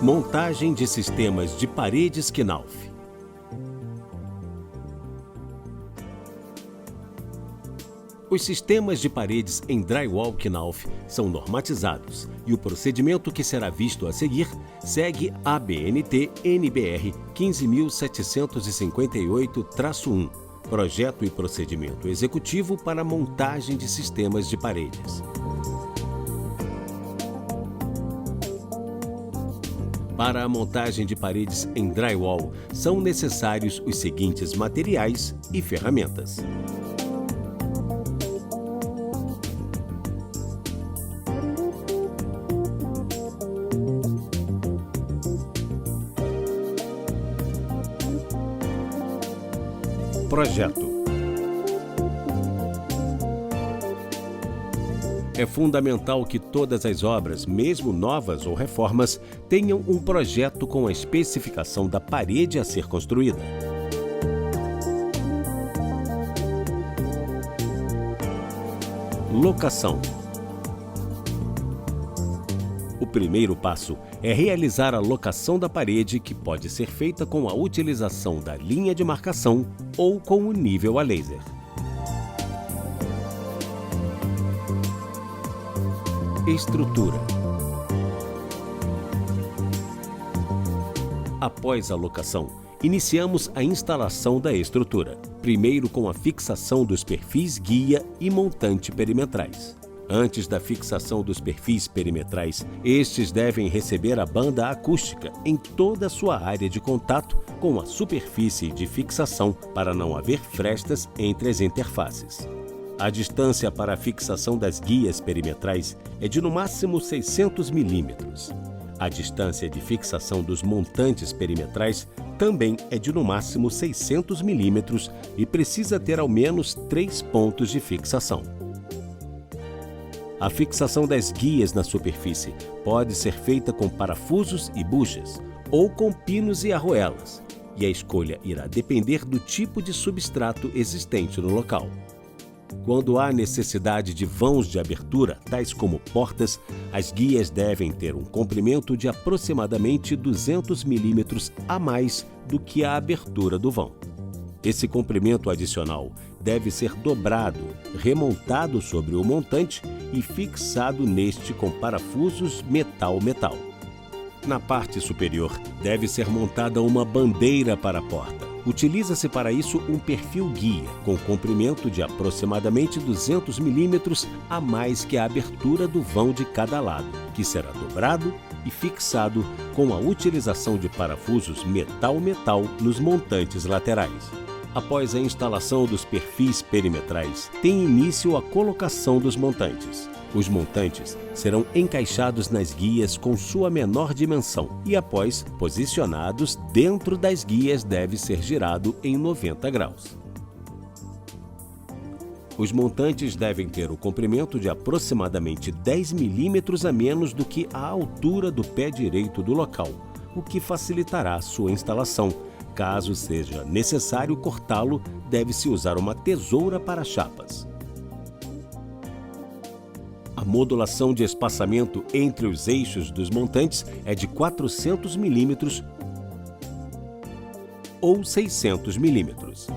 Montagem de sistemas de paredes Knauf. Os sistemas de paredes em drywall Knauf são normatizados e o procedimento que será visto a seguir segue a ABNT NBR 15758-1, Projeto e Procedimento Executivo para a Montagem de Sistemas de Paredes. Para a montagem de paredes em drywall, são necessários os seguintes materiais e ferramentas. Projeto. É fundamental que todas as obras, mesmo novas ou reformas, tenham um projeto com a especificação da parede a ser construída. Locação. O primeiro passo é realizar a locação da parede, que pode ser feita com a utilização da linha de marcação ou com o nível a laser. Estrutura. Após a locação, iniciamos a instalação da estrutura, primeiro com a fixação dos perfis guia e montante perimetrais. Antes da fixação dos perfis perimetrais, estes devem receber a banda acústica em toda a sua área de contato com a superfície de fixação para não haver frestas entre as interfaces. A distância para a fixação das guias perimetrais é de no máximo 600 milímetros. A distância de fixação dos montantes perimetrais também é de no máximo 600 milímetros e precisa ter ao menos 3 pontos de fixação. A fixação das guias na superfície pode ser feita com parafusos e buchas ou com pinos e arruelas, e a escolha irá depender do tipo de substrato existente no local. Quando há necessidade de vãos de abertura, tais como portas, as guias devem ter um comprimento de aproximadamente 200 milímetros a mais do que a abertura do vão. Esse comprimento adicional deve ser dobrado, remontado sobre o montante e fixado neste com parafusos metal-metal. Na parte superior, deve ser montada uma bandeira para a porta. Utiliza-se para isso um perfil guia, com comprimento de aproximadamente 200 milímetros a mais que a abertura do vão de cada lado, que será dobrado e fixado com a utilização de parafusos metal-metal nos montantes laterais. Após a instalação dos perfis perimetrais, tem início a colocação dos montantes. Os montantes serão encaixados nas guias com sua menor dimensão e, após posicionados dentro das guias, deve ser girado em 90 graus. Os montantes devem ter o comprimento de aproximadamente 10 milímetros a menos do que a altura do pé direito do local, o que facilitará sua instalação. Caso seja necessário cortá-lo, deve-se usar uma tesoura para chapas. A modulação de espaçamento entre os eixos dos montantes é de 400 milímetros ou 600 milímetros.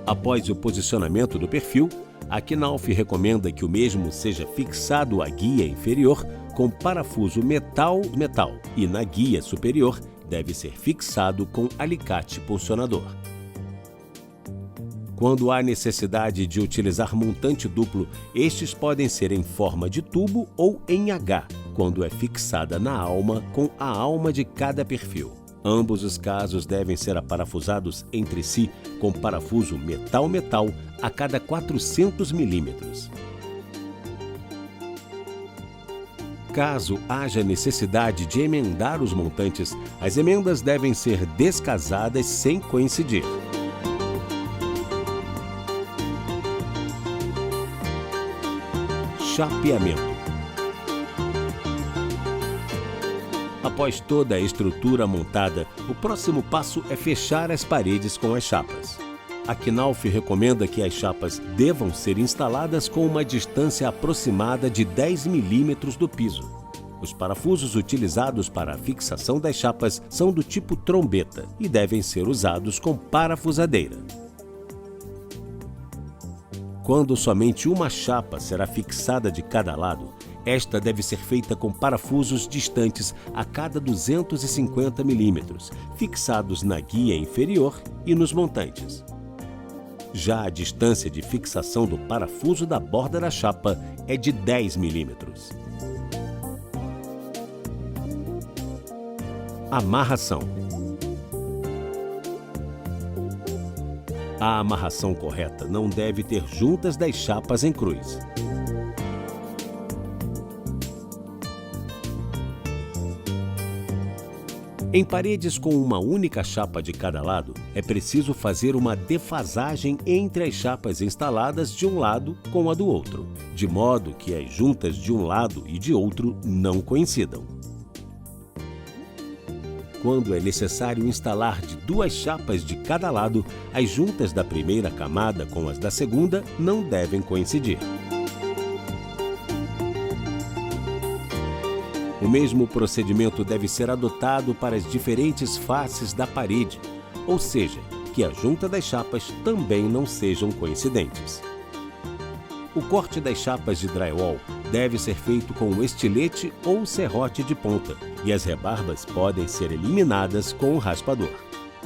Após o posicionamento do perfil, a Knauf recomenda que o mesmo seja fixado à guia inferior com parafuso metal-metal e na guia superior deve ser fixado com alicate pulsionador. Quando há necessidade de utilizar montante duplo, estes podem ser em forma de tubo ou em H, quando é fixada na alma com a alma de cada perfil. Ambos os casos devem ser aparafusados entre si com parafuso metal-metal a cada 400 milímetros. Caso haja necessidade de emendar os montantes, as emendas devem ser descasadas sem coincidir. Chapeamento. Após toda a estrutura montada, o próximo passo é fechar as paredes com as chapas. A Knauf recomenda que as chapas devam ser instaladas com uma distância aproximada de 10 milímetros do piso. Os parafusos utilizados para a fixação das chapas são do tipo trombeta e devem ser usados com parafusadeira. Quando somente uma chapa será fixada de cada lado, esta deve ser feita com parafusos distantes a cada 250 mm, fixados na guia inferior e nos montantes. Já a distância de fixação do parafuso da borda da chapa é de 10 mm. Amarração. A amarração correta não deve ter juntas das chapas em cruz. Em paredes com uma única chapa de cada lado, é preciso fazer uma defasagem entre as chapas instaladas de um lado com a do outro, de modo que as juntas de um lado e de outro não coincidam. Quando é necessário instalar de duas chapas de cada lado, as juntas da primeira camada com as da segunda não devem coincidir. O mesmo procedimento deve ser adotado para as diferentes faces da parede, ou seja, que a junta das chapas também não sejam coincidentes. O corte das chapas de drywall deve ser feito com um estilete ou serrote de ponta, e as rebarbas podem ser eliminadas com um raspador.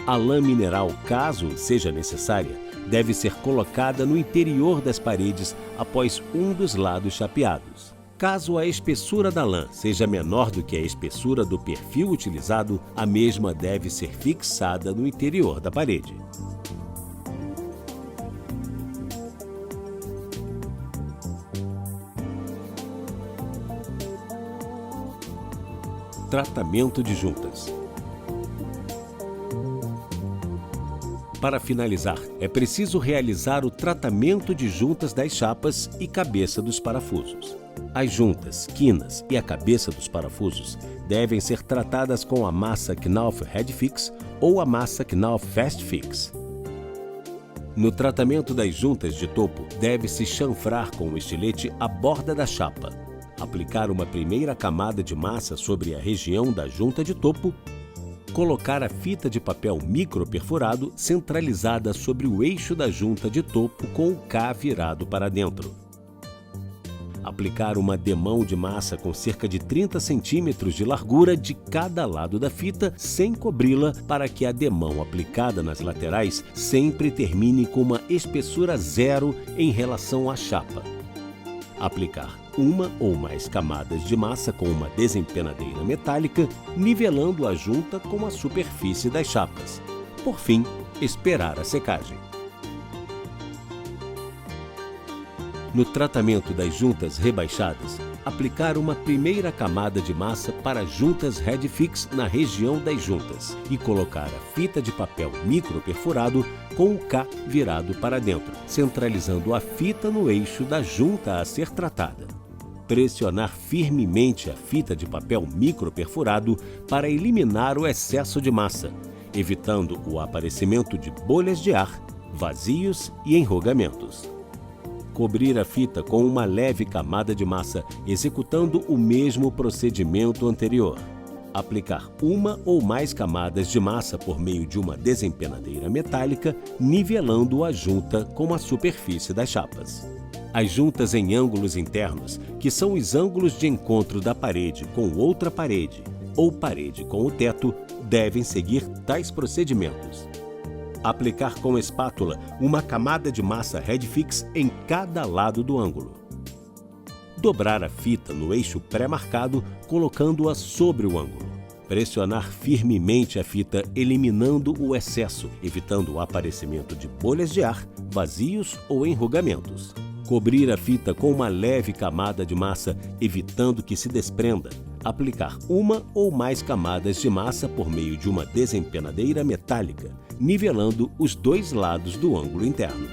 A lã mineral, caso seja necessária, deve ser colocada no interior das paredes após um dos lados chapeados. Caso a espessura da lã seja menor do que a espessura do perfil utilizado, a mesma deve ser fixada no interior da parede. Tratamento de juntas. Para finalizar, é preciso realizar o tratamento de juntas das chapas e cabeça dos parafusos. As juntas, quinas e a cabeça dos parafusos devem ser tratadas com a massa Knauf Head-Fix ou a massa Knauf Fast-Fix. No tratamento das juntas de topo, deve-se chanfrar com o estilete a borda da chapa, aplicar uma primeira camada de massa sobre a região da junta de topo, colocar a fita de papel microperfurado centralizada sobre o eixo da junta de topo com o K virado para dentro. Aplicar uma demão de massa com cerca de 30 centímetros de largura de cada lado da fita, sem cobri-la, para que a demão aplicada nas laterais sempre termine com uma espessura zero em relação à chapa. Aplicar uma ou mais camadas de massa com uma desempenadeira metálica, nivelando a junta com a superfície das chapas. Por fim, esperar a secagem. No tratamento das juntas rebaixadas, aplicar uma primeira camada de massa para juntas Head-Fix na região das juntas e colocar a fita de papel microperfurado com o K virado para dentro, centralizando a fita no eixo da junta a ser tratada. Pressionar firmemente a fita de papel microperfurado para eliminar o excesso de massa, evitando o aparecimento de bolhas de ar, vazios e enrugamentos. Cobrir a fita com uma leve camada de massa, executando o mesmo procedimento anterior. Aplicar uma ou mais camadas de massa por meio de uma desempenadeira metálica, nivelando a junta com a superfície das chapas. As juntas em ângulos internos, que são os ângulos de encontro da parede com outra parede ou parede com o teto, devem seguir tais procedimentos. Aplicar com espátula uma camada de massa Head-Fix em cada lado do ângulo. Dobrar a fita no eixo pré-marcado, colocando-a sobre o ângulo. Pressionar firmemente a fita, eliminando o excesso, evitando o aparecimento de bolhas de ar, vazios ou enrugamentos. Cobrir a fita com uma leve camada de massa, evitando que se desprenda. Aplicar uma ou mais camadas de massa por meio de uma desempenadeira metálica, nivelando os dois lados do ângulo interno.